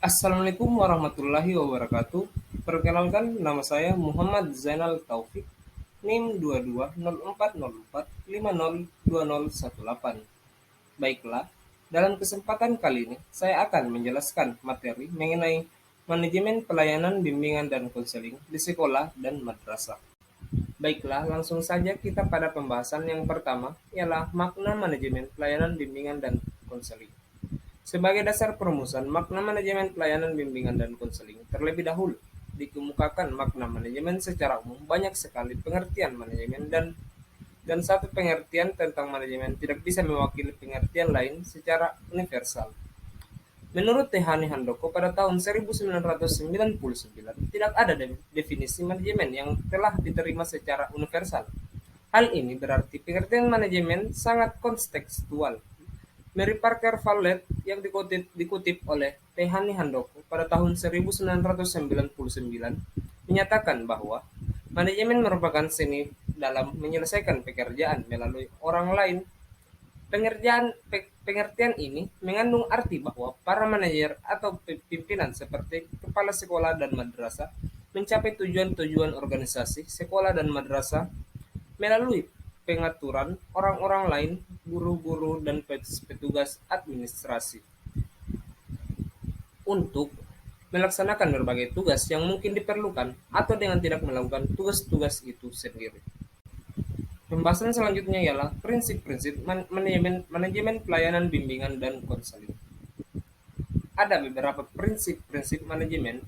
Assalamualaikum warahmatullahi wabarakatuh. Perkenalkan, nama saya Muhammad Zainal Taufik, NIM 220404502018. Baiklah, dalam kesempatan kali ini saya akan menjelaskan materi mengenai manajemen pelayanan bimbingan dan konseling di sekolah dan madrasah. Baiklah, langsung saja kita pada pembahasan yang pertama, ialah makna manajemen pelayanan bimbingan dan konseling. Sebagai dasar perumusan makna manajemen pelayanan bimbingan dan konseling, terlebih dahulu dikemukakan makna manajemen secara umum. Banyak sekali pengertian manajemen dan satu pengertian tentang manajemen tidak bisa mewakili pengertian lain secara universal. Menurut Tehani Handoko pada tahun 1999, tidak ada definisi manajemen yang telah diterima secara universal. Hal ini berarti pengertian manajemen sangat kontekstual. Mary Parker Follett yang dikutip oleh Tehani Handoko pada tahun 1999 menyatakan bahwa manajemen merupakan seni dalam menyelesaikan pekerjaan melalui orang lain. Pengertian ini mengandung arti bahwa para manajer atau pimpinan seperti kepala sekolah dan madrasah mencapai tujuan-tujuan organisasi sekolah dan madrasah melalui pengaturan orang-orang lain, guru-guru, dan petugas administrasi untuk melaksanakan berbagai tugas yang mungkin diperlukan atau dengan tidak melakukan tugas-tugas itu sendiri. Pembahasan selanjutnya ialah prinsip-prinsip manajemen pelayanan bimbingan dan konseling. Ada beberapa prinsip-prinsip manajemen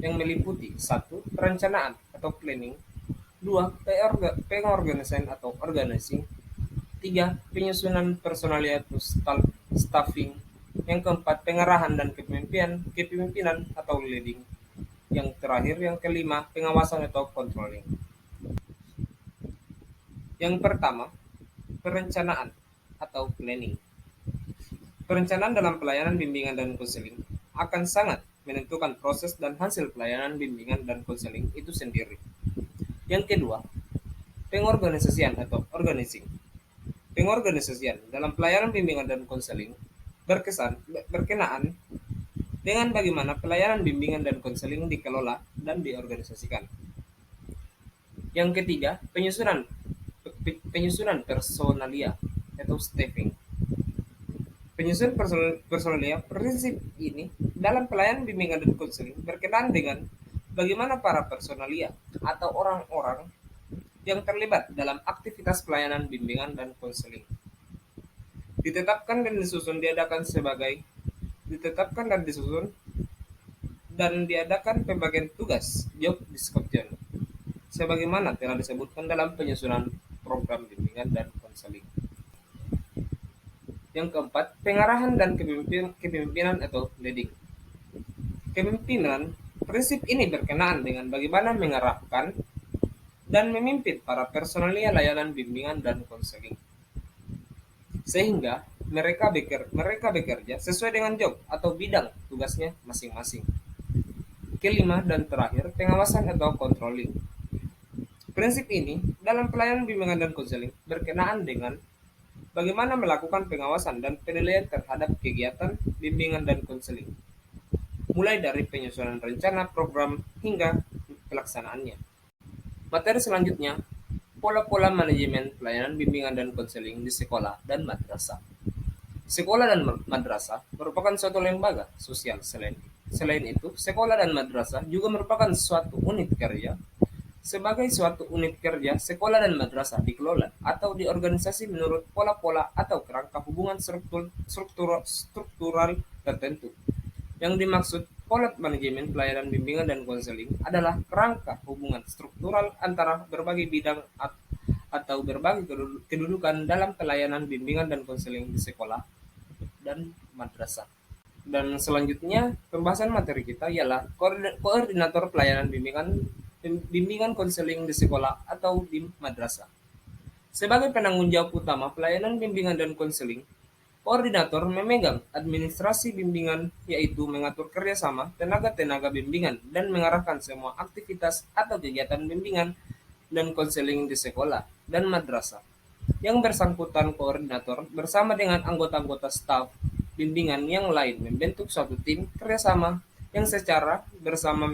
yang meliputi: 1. Perencanaan atau planning, 2. Pengorganisasian atau organizing, 3. Penyusunan personalia atau staffing, yang keempat pengarahan dan kepemimpinan atau leading, yang terakhir yang kelima pengawasan atau controlling. Yang pertama, perencanaan atau planning. Perencanaan dalam pelayanan bimbingan dan konseling akan sangat menentukan proses dan hasil pelayanan bimbingan dan konseling itu sendiri. Yang kedua, pengorganisasian atau organizing. Pengorganisasian dalam pelayanan bimbingan dan konseling berkenaan dengan bagaimana pelayanan bimbingan dan konseling dikelola dan diorganisasikan. Yang ketiga, penyusunan personalia atau staffing. Penyusunan personalia, prinsip ini dalam pelayanan bimbingan dan konseling berkenaan dengan bagaimana para personalia atau orang-orang yang terlibat dalam aktivitas pelayanan bimbingan dan konseling ditetapkan dan disusun dan diadakan pembagian tugas job description sebagaimana telah disebutkan dalam penyusunan program bimbingan dan konseling. Yang keempat, pengarahan dan kepemimpinan atau leading. Kepemimpinan, prinsip ini berkenaan dengan bagaimana mengarahkan dan memimpin para personalia layanan bimbingan dan konseling sehingga mereka bekerja sesuai dengan job atau bidang tugasnya masing-masing. Kelima dan terakhir, pengawasan atau controlling. Prinsip ini dalam pelayanan bimbingan dan konseling berkenaan dengan bagaimana melakukan pengawasan dan penilaian terhadap kegiatan bimbingan dan konseling, mulai dari penyusunan rencana program hingga pelaksanaannya. Materi selanjutnya, pola-pola manajemen pelayanan bimbingan dan konseling di sekolah dan madrasah. Sekolah dan madrasah merupakan suatu lembaga sosial. Selain itu, sekolah dan madrasah juga merupakan suatu unit kerja. Sebagai suatu unit kerja, sekolah dan madrasah dikelola atau diorganisasi menurut pola-pola atau kerangka hubungan struktural tertentu. Yang dimaksud pola manajemen pelayanan bimbingan dan konseling adalah kerangka hubungan struktural antara berbagai bidang atau berbagai kedudukan dalam pelayanan bimbingan dan konseling di sekolah dan madrasah. Dan selanjutnya, pembahasan materi kita ialah koordinator pelayanan bimbingan konseling di sekolah atau di madrasah. Sebagai penanggung jawab utama pelayanan bimbingan dan konseling, koordinator memegang administrasi bimbingan, yaitu mengatur kerjasama tenaga-tenaga bimbingan dan mengarahkan semua aktivitas atau kegiatan bimbingan dan konseling di sekolah dan madrasah. Yang bersangkutan koordinator bersama dengan anggota-anggota staf bimbingan yang lain membentuk suatu tim kerjasama yang secara bersama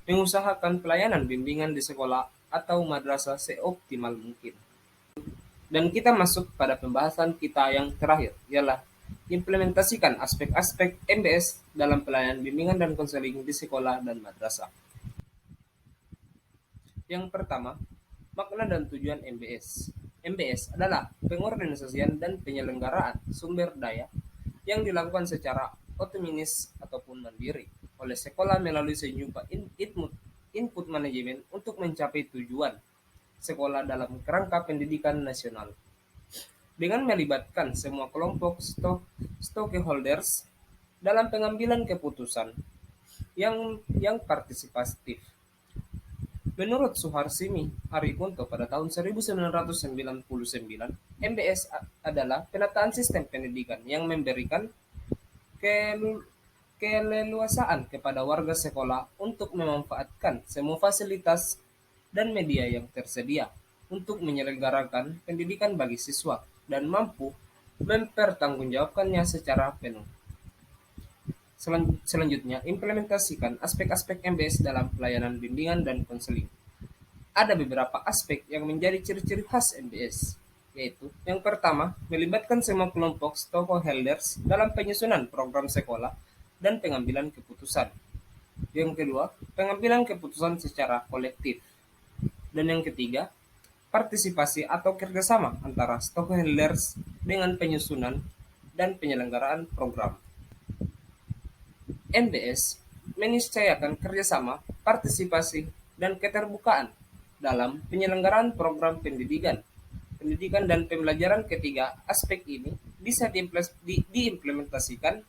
mengusahakan pelayanan bimbingan di sekolah atau madrasah seoptimal mungkin. Dan kita masuk pada pembahasan kita yang terakhir, ialah implementasikan aspek-aspek MBS dalam pelayanan bimbingan dan konseling di sekolah dan madrasah. Yang pertama, makna dan tujuan MBS. MBS adalah pengorganisasian dan penyelenggaraan sumber daya yang dilakukan secara otomatis ataupun mandiri oleh sekolah melalui sejumlah input manajemen untuk mencapai tujuan sekolah dalam kerangka pendidikan nasional. Dengan melibatkan semua kelompok stakeholders dalam pengambilan keputusan yang partisipatif. Menurut Suharsimi Haripunto pada tahun 1999, MBS adalah penataan sistem pendidikan yang memberikan keleluasaan kepada warga sekolah untuk memanfaatkan semua fasilitas dan media yang tersedia untuk menyelenggarakan pendidikan bagi siswa dan mampu mempertanggungjawabkannya secara penuh. Selanjutnya, implementasikan aspek-aspek MBS dalam pelayanan bimbingan dan konseling. Ada beberapa aspek yang menjadi ciri-ciri khas MBS, yaitu yang pertama, melibatkan semua kelompok stakeholders dalam penyusunan program sekolah dan pengambilan keputusan. Yang kedua, pengambilan keputusan secara kolektif. Dan yang ketiga, partisipasi atau kerjasama antara stakeholders dengan penyusunan dan penyelenggaraan program. MBS meniscayakan kerjasama, partisipasi, dan keterbukaan dalam penyelenggaraan program pendidikan dan pembelajaran. Ketiga aspek ini bisa diimplementasikan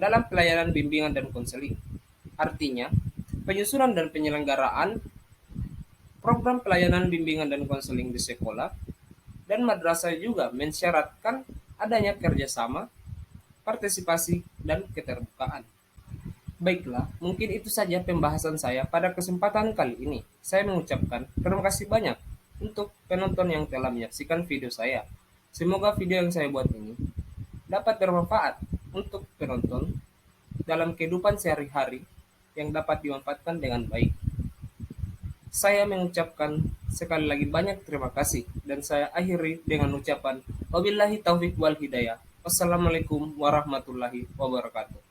dalam pelayanan bimbingan dan konseling. Artinya, penyusunan dan penyelenggaraan program pelayanan bimbingan dan konseling di sekolah dan madrasah juga mensyaratkan adanya kerjasama, partisipasi, dan keterbukaan. Baiklah, mungkin itu saja pembahasan saya pada kesempatan kali ini. Saya mengucapkan terima kasih banyak untuk penonton yang telah menyaksikan video saya. Semoga video yang saya buat ini dapat bermanfaat untuk penonton dalam kehidupan sehari-hari yang dapat dimanfaatkan dengan baik. Saya mengucapkan sekali lagi banyak terima kasih dan saya akhiri dengan ucapan wabillahi taufik wal hidayah. Wassalamualaikum warahmatullahi wabarakatuh.